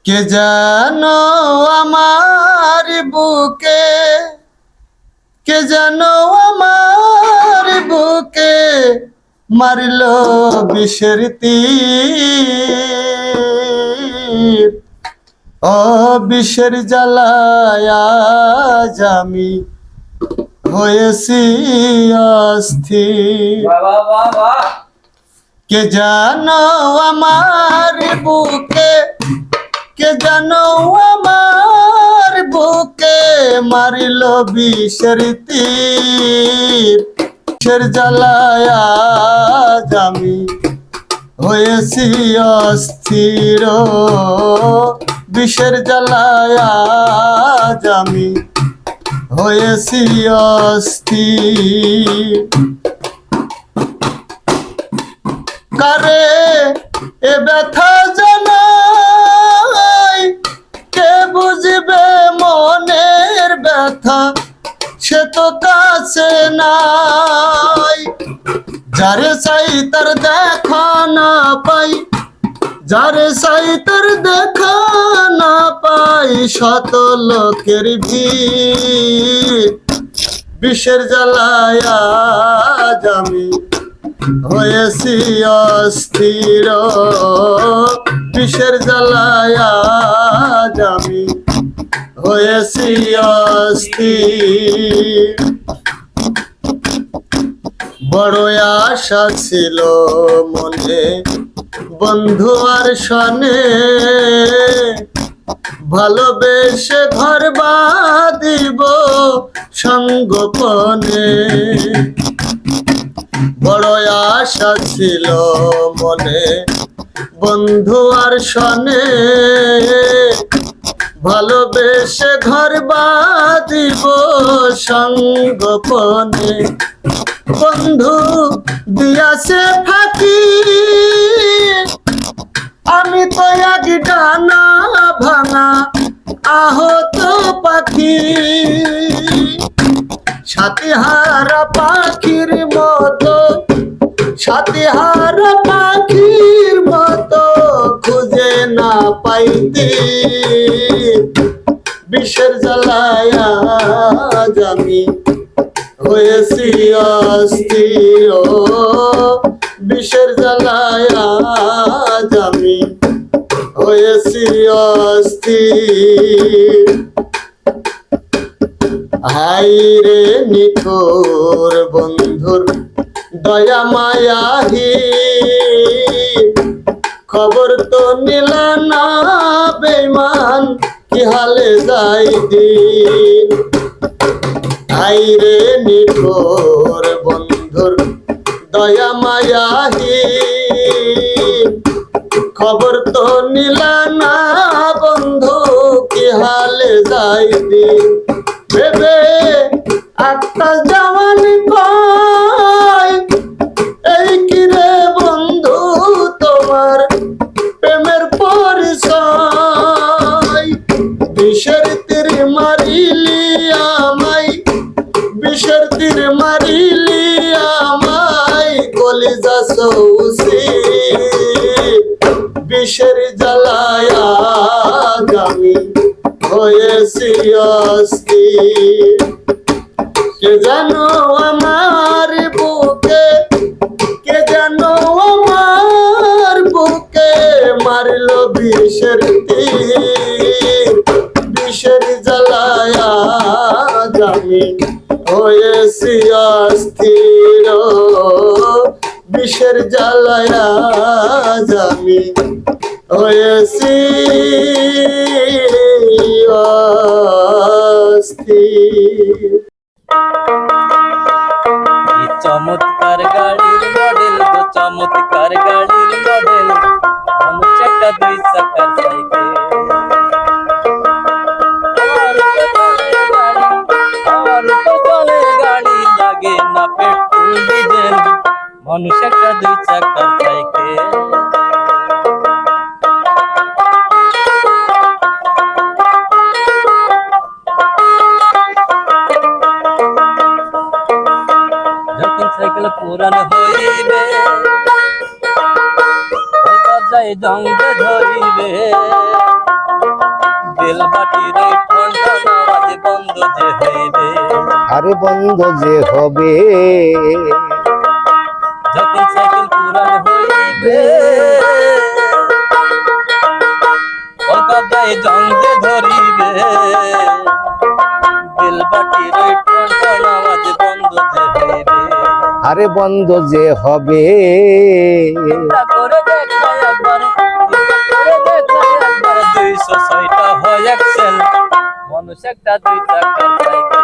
কে জানো আমার বুকে, কে জানো আমার বুকে মারলো বিষের তীর। ও বিষের জ্বালায় আজ আমি হয়েছি অস্থির। কে জানো আমার বুকে, কে জানো আমার বুকে মারিল বিষের তীর। বিষের জ্বালায় আজ আমি হয়েছি অস্থির। বিষের জ্বালায় আজ আমি হয়েছি অস্থির। কারে এ ব্যথা জানাই, কে বুঝবে মনের ব্যথা, সে তো কাছে নাই। যারে চাই তার দেখা না পাই, যারে চাই তার দেখা না পাই, শত লোকের ভিড়। বিষের জ্বালায় আজ আমি হয়েছি অস্থির। বিষের জ্বালায় আজ আমি হয়েছি অস্থির। বড় আশা ছিল মনে বন্ধু আর সনে, ভালোবেসে ঘর বাঁধিব সঙ্গোপনে। বড় আশা ছিল মনে বন্ধু আর সনে, ভালোবেসে ঘর বাঁধিব সঙ্গোপনে। বন্ধু দিয়াছে ফাঁকি, আমি তো এক ডানা ভাঙা আহত পাখি। সাথীহারা পাখির মতো, সাথীহারা পাখির মতো খুঁজে না পাইতে। বিষের জ্বালায় আজ আমি হয়েছি অস্থির। বিষের জ্বালায় আজ আমি হয়েছি অস্থির। হাই রে নিঠুর বন্ধুর দয়া মায়াহীন, খবর তো নিল না বেঈমান, কি হালে যাই দিন। হাই রে নিঠুর বন্ধুর দয়া মায়াহীন, খবর তো নিল না বন্ধু, কি হালে যাই দিন। ভেবে আকাশ জওয়ান কয়, এই কি রে বন্ধু তোমার প্রেমের পরিচয়। বিষের তীর মারিলি আমায়, বিষের তীর মারিলি আমায়, কলিজা সৌসি। বিষের জ্বালায় আজ আমি হয়েছি অস্থির। কে জানো আমার বুকে, কে জানো আমার বুকে মারলো বিষের তীর। বিষের জ্বালায় আজ আমি হয়েছি অস্থির। বিষের জ্বালায় আজ আমি হয়েছি অস্থির। চমৎকার গাড়ির মডেল গো, চমৎকার গাড়ির মডেল, মানুষ একটা দুই চাকার সাইকেল। আমার উপর চলে গাড়ি, লাগে না পেট্রোল ডিজেল, মানুষ একটা দুই চাকার সাইকেল। যখন সাইকেল পুরান হইবে, দরজায় জঙ্গে ধরিবে, আরে বন্ধ যে হবে যখন সাইকেল পুরান হইবে কলকাতায় জং যে ধরিবে বেলবাটির ওই টন টন আওয়াজ বন্ধ যে হইবে আরে বন্ধ যে হবে চিন্তা করে দেখ না একবার, চিন্তা করে দেখ না একবার, 206টা হয় এক্সেল, মানুষ একটা 2 চাকার সাইকেল।